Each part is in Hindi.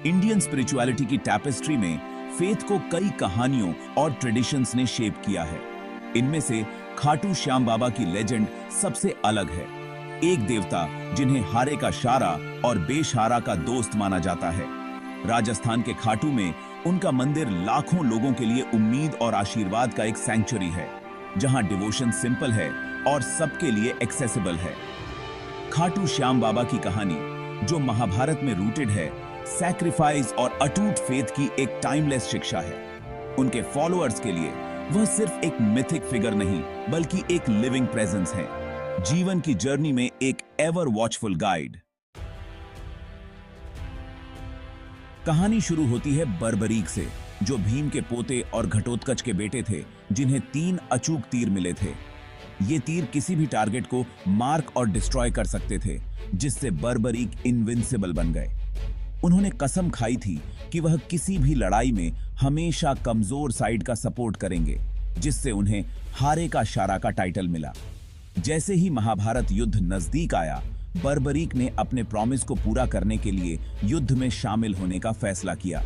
इंडियन स्पिरिचुअलिटी की टैपेस्ट्री में फेथ को कई कहानियों और ट्रेडिशंस ने शेप किया है। इनमें से खाटू श्याम बाबा की लेजेंड सबसे अलग है। एक देवता जिन्हें हारे का शारा और बेसहारा का दोस्त माना जाता है। राजस्थान के खाटू में उनका मंदिर लाखों लोगों के लिए उम्मीद और आशीर्वाद का एक सैंक्चुरी है, जहां डिवोशन सिंपल है और सबके लिए एक्सेसिबल है। खाटू श्याम बाबा की कहानी, जो महाभारत में रूटेड है, सैक्रिफाइस और अटूट फेथ की एक टाइमलेस शिक्षा है। उनके फॉलोअर्स के लिए वह सिर्फ एक मिथिक फिगर नहीं, बल्कि एक लिविंग प्रेजेंस है, जीवन की जर्नी में एक एवर वॉचफुल गाइड। कहानी शुरू होती है बर्बरीक से, जो भीम के पोते और घटोत्कच के बेटे थे, जिन्हें 3 अचूक तीर मिले थे। ये तीर किसी भी टारगेट को मार्क और डिस्ट्रॉय कर सकते थे, जिससे बर्बरीक इनविंसिबल बन गए। उन्होंने कसम खाई थी कि वह किसी भी लड़ाई में हमेशा कमजोर साइड का सपोर्ट करेंगे, जिससे उन्हें हारे का शारा का टाइटल मिला। जैसे ही महाभारत युद्ध नजदीक आया, बर्बरीक ने अपने प्रॉमिस को पूरा करने के लिए युद्ध में शामिल होने का फैसला किया।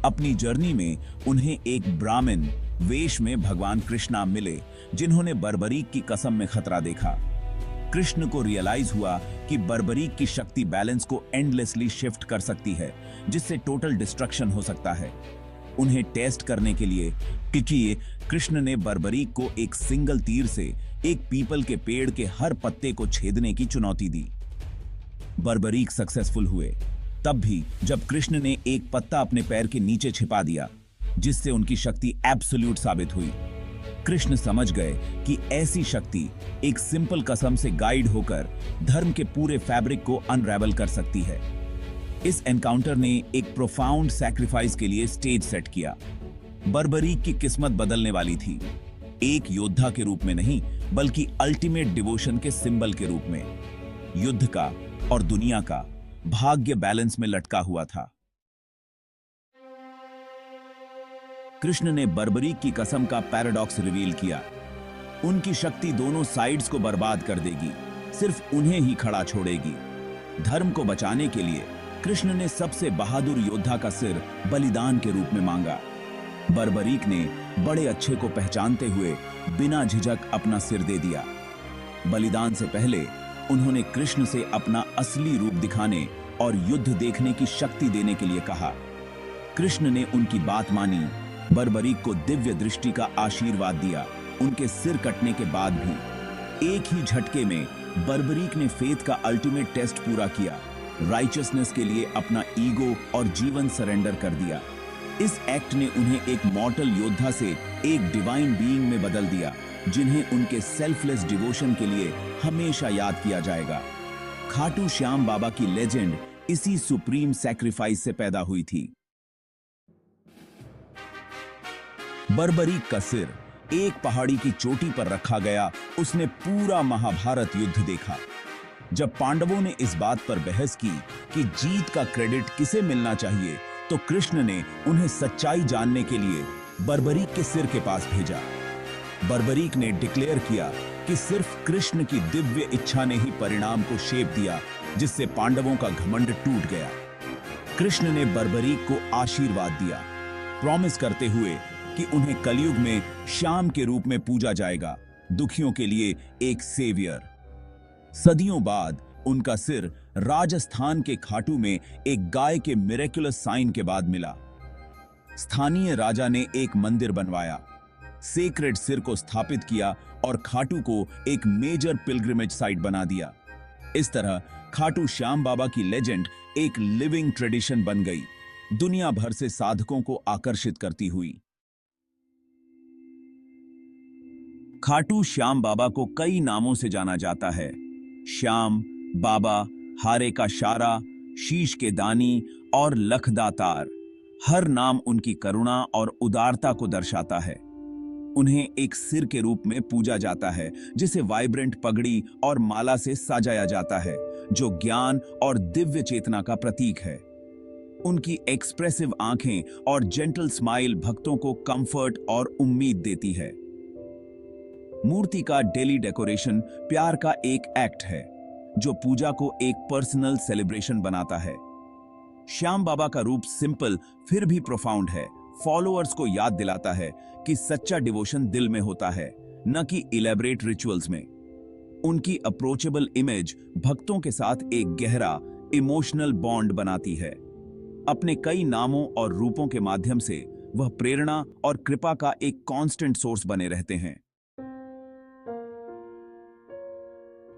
अपनी जर्नी में उन्हें एक ब्राह्मण वेश में भगवान कृष्णा मिले, जिन्होंने बर्बरीक की कसम में खतरा देखा। कृष्ण को रियलाइज हुआ कि बर्बरीक की शक्ति बैलेंस को एंडलेसली शिफ्ट कर सकती है, जिससे टोटल डिस्ट्रक्शन हो सकता है। उन्हें टेस्ट करने के लिए कृष्ण ने बर्बरीक को एक सिंगल तीर से एक पीपल के पेड़ के हर पत्ते को छेदने की चुनौती दी। बर्बरीक सक्सेसफुल हुए, तब भी जब कृष्ण ने एक पत्ता अपने पैर के नीचे छिपा दिया, जिससे उनकी शक्ति एब्सोल्यूट साबित हुई। कृष्ण समझ गए कि ऐसी शक्ति एक सिंपल कसम से गाइड होकर धर्म के पूरे फैब्रिक को अनरैवल कर सकती है। इस एनकाउंटर ने एक प्रोफाउंड सैक्रिफाइस के लिए स्टेज सेट किया। बर्बरीक की किस्मत बदलने वाली थी, एक योद्धा के रूप में नहीं, बल्कि अल्टीमेट डिवोशन के सिंबल के रूप में। युद्ध का और दुनिया का भाग्य बैलेंस में लटका हुआ था। कृष्ण ने बर्बरीक की कसम का पैराडॉक्स रिवील किया। उनकी शक्ति दोनों साइड्स को बर्बाद कर देगी, सिर्फ उन्हें ही खड़ा छोड़ेगी। धर्म को बचाने के लिए कृष्ण ने सबसे बहादुर योद्धा का सिर बलिदान के रूप में मांगा। बर्बरीक ने बड़े अच्छे को पहचानते हुए बिना झिझक अपना सिर दे दिया। बलिदान से पहले उन्होंने कृष्ण से अपना असली रूप दिखाने और युद्ध देखने की शक्ति देने के लिए कहा। कृष्ण ने उनकी बात मानी, बर्बरीक को दिव्य दृष्टि का आशीर्वाद दिया। उनके सिर कटने के बाद भी एक ही झटके में बर्बरीक ने फेथ का अल्टीमेट टेस्ट पूरा किया, राइचसनेस के लिए अपना ईगो और जीवन सरेंडर कर दिया। इस एक्ट ने उन्हें एक मॉर्टल योद्धा से एक डिवाइन बीइंग में बदल दिया, जिन्हें उनके सेल्फलेस डिवोशन के लिए हमेशा याद किया जाएगा। खाटू श्याम बाबा की लेजेंड इसी सुप्रीम सैक्रिफाइस से पैदा हुई थी। बर्बरीक का सिर एक पहाड़ी की चोटी पर रखा गया। उसने पूरा महाभारत युद्ध देखा। जब पांडवों ने इस बात पर बहस की कि जीत का क्रेडिट किसे मिलना चाहिए, तो कृष्ण ने उन्हें सच्चाई जानने के लिए बर्बरीक के सिर के पास भेजा। बर्बरीक ने डिक्लेयर किया कि सिर्फ कृष्ण की दिव्य इच्छा ने ही परिणाम को शेप दिया, जिससे पांडवों का घमंड टूट गया। कृष्ण ने बर्बरीक को आशीर्वाद दिया, प्रॉमिस करते हुए कि उन्हें कलयुग में श्याम के रूप में पूजा जाएगा, दुखियों के लिए एक सेवियर। सदियों बाद उनका सिर राजस्थान के खाटू में एक गाय के मिरेकुलस साइन के बाद मिला। स्थानीय राजा ने एक मंदिर बनवाया, सेक्रेड सिर को स्थापित किया और खाटू को एक मेजर पिलग्रिमेज साइट बना दिया। इस तरह खाटू श्याम बाबा की लेजेंड एक लिविंग ट्रेडिशन बन गई, दुनिया भर से साधकों को आकर्षित करती हुई। खाटू श्याम बाबा को कई नामों से जाना जाता है। श्याम बाबा, हारे का शारा, शीश के दानी और लखदातार। हर नाम उनकी करुणा और उदारता को दर्शाता है। उन्हें एक सिर के रूप में पूजा जाता है, जिसे वाइब्रेंट पगड़ी और माला से सजाया जाता है, जो ज्ञान और दिव्य चेतना का प्रतीक है। उनकी एक्सप्रेसिव आंखें और जेंटल स्माइल भक्तों को कंफर्ट और उम्मीद देती है। मूर्ति का डेली डेकोरेशन प्यार का एक एक्ट है, जो पूजा को एक पर्सनल सेलिब्रेशन बनाता है। श्याम बाबा का रूप सिंपल फिर भी प्रोफाउंड है। फॉलोअर्स को याद दिलाता है कि सच्चा डिवोशन दिल में होता है, न कि इलेबरेट रिचुअल्स में। उनकी अप्रोचेबल इमेज भक्तों के साथ एक गहरा इमोशनल बॉन्ड बनाती है। अपने कई नामों और रूपों के माध्यम से वह प्रेरणा और कृपा का एक कांस्टेंट सोर्स बने रहते हैं।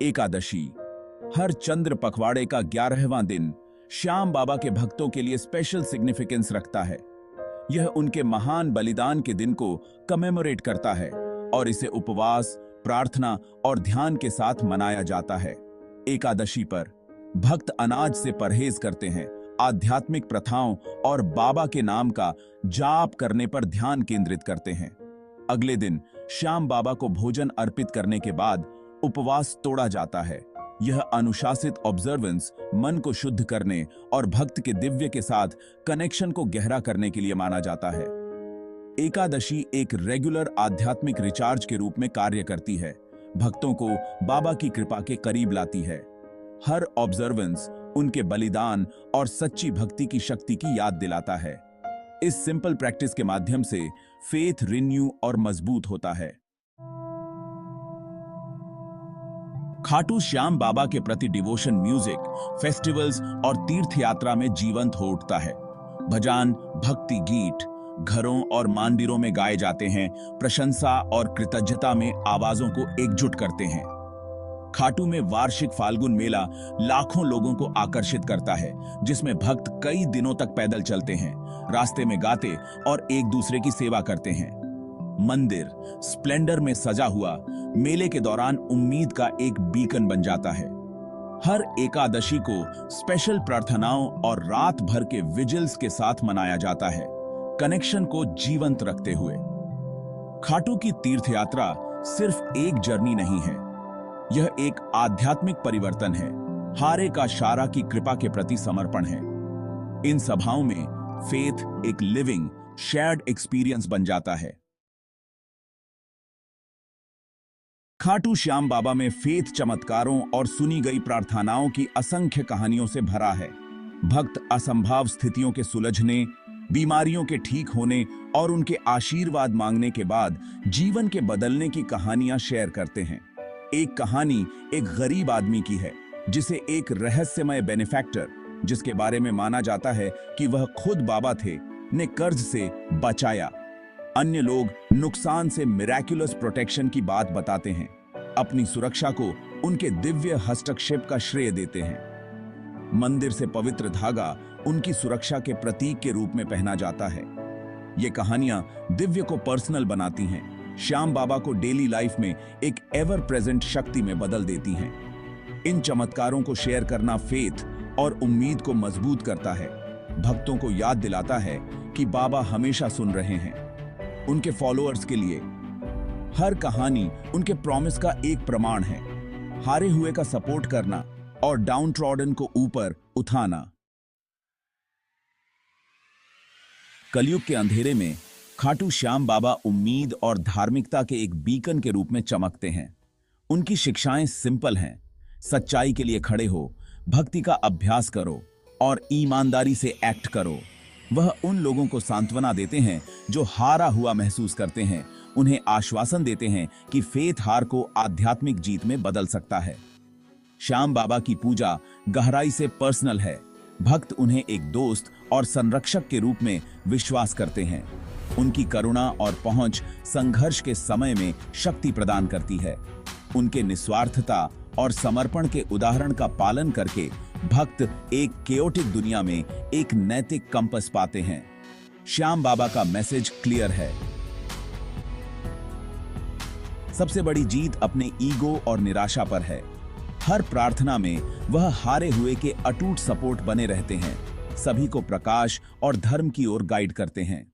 एकादशी, हर चंद्र पखवाड़े का 11वां दिन श्याम बाबा के भक्तों के लिए स्पेशल सिग्निफिकेंस रखता है। यह उनके महान बलिदान के दिन को कमेमोरेट करता है और इसे उपवास, प्रार्थना और ध्यान के साथ मनाया जाता है। एकादशी पर भक्त अनाज से परहेज करते हैं, आध्यात्मिक प्रथाओं और बाबा के नाम का जाप करने पर ध्यान केंद्रित करते हैं। अगले दिन श्याम बाबा को भोजन अर्पित करने के बाद उपवास तोड़ा जाता है। यह अनुशासित ऑब्जर्वेंस मन को शुद्ध करने और भक्त के दिव्य के साथ कनेक्शन को गहरा करने के लिए माना जाता है। एकादशी एक रेगुलर आध्यात्मिक रिचार्ज के रूप में कार्य करती है, भक्तों को बाबा की कृपा के करीब लाती है। हर ऑब्जर्वेंस उनके बलिदान और सच्ची भक्ति की शक्ति की याद दिलाता है। इस सिंपल प्रैक्टिस के माध्यम से फेथ रिन्यू और मजबूत होता है। खाटू श्याम बाबा के प्रति डिवोशन म्यूजिक, फेस्टिवल्स और तीर्थ यात्रा में जीवंत हो उठता है। भजन, भक्ति गीत घरों और मंदिरों में गाए जाते हैं, प्रशंसा और कृतज्ञता में आवाजों को एकजुट करते हैं। खाटू में वार्षिक फाल्गुन मेला लाखों लोगों को आकर्षित करता है, जिसमें भक्त कई दिनों तक पैदल चलते हैं, रास्ते में गाते और एक दूसरे की सेवा करते हैं। मंदिर स्प्लेंडर में सजा हुआ मेले के दौरान उम्मीद का एक बीकन बन जाता है। हर एकादशी को स्पेशल प्रार्थनाओं और रात भर के विजिल्स के साथ मनाया जाता है, कनेक्शन को जीवंत रखते हुए। खाटू की तीर्थ यात्रा सिर्फ एक जर्नी नहीं है, यह एक आध्यात्मिक परिवर्तन है, हारे का शारा की कृपा के प्रति समर्पण है। इन सभाओं में फेथ एक लिविंग शेयर्ड एक्सपीरियंस बन जाता है। खाटू श्याम बाबा में फेथ चमत्कारों और सुनी गई प्रार्थनाओं की असंख्य कहानियों से भरा है। भक्त असंभव स्थितियों के सुलझने, बीमारियों के ठीक होने और उनके आशीर्वाद मांगने के बाद जीवन के बदलने की कहानियां शेयर करते हैं। एक कहानी एक गरीब आदमी की है, जिसे एक रहस्यमय बेनिफैक्टर, जिसके बारे में माना जाता है कि वह खुद बाबा थे, ने कर्ज से बचाया। अन्य लोग नुकसान से मिरेक्युलस प्रोटेक्शन की बात बताते हैं, अपनी सुरक्षा को उनके दिव्य हस्तक्षेप का श्रेय देते हैं। मंदिर से पवित्र धागा उनकी सुरक्षा के प्रतीक के रूप में पहना जाता है। ये कहानियां दिव्य को पर्सनल बनाती हैं, श्याम बाबा को डेली लाइफ में एक एवर प्रेजेंट शक्ति में बदल देती हैं। इन चमत्कारों को शेयर करना फेथ और उम्मीद को मजबूत करता है, भक्तों को याद दिलाता है कि बाबा हमेशा सुन रहे हैं। उनके फॉलोअर्स के लिए हर कहानी उनके प्रॉमिस का एक प्रमाण है, हारे हुए का सपोर्ट करना और डाउन ट्रॉडन को ऊपर उठाना। कलयुग के अंधेरे में खाटू श्याम बाबा उम्मीद और धार्मिकता के एक बीकन के रूप में चमकते हैं। उनकी शिक्षाएं सिंपल हैं, सच्चाई के लिए खड़े हो, भक्ति का अभ्यास करो और ईमानदारी से एक्ट करो। वह उन लोगों को सांत्वना देते हैं जो हारा हुआ महसूस करते हैं, उन्हें आश्वासन देते हैं कि फेथ हार को आध्यात्मिक जीत में बदल सकता है। श्याम बाबा की पूजा गहराई से पर्सनल है, भक्त उन्हें एक दोस्त और संरक्षक के रूप में विश्वास करते हैं। उनकी करुणा और पहुंच संघर्ष के समय में शक्ति प्रदान करती है। उनके निस्वार्थता और समर्पण के उदाहरण का पालन करके भक्त एक केओटिक दुनिया में एक नैतिक कंपस पाते हैं। श्याम बाबा का मैसेज क्लियर है, सबसे बड़ी जीत अपने ईगो और निराशा पर है। हर प्रार्थना में वह हारे हुए के अटूट सपोर्ट बने रहते हैं, सभी को प्रकाश और धर्म की ओर गाइड करते हैं।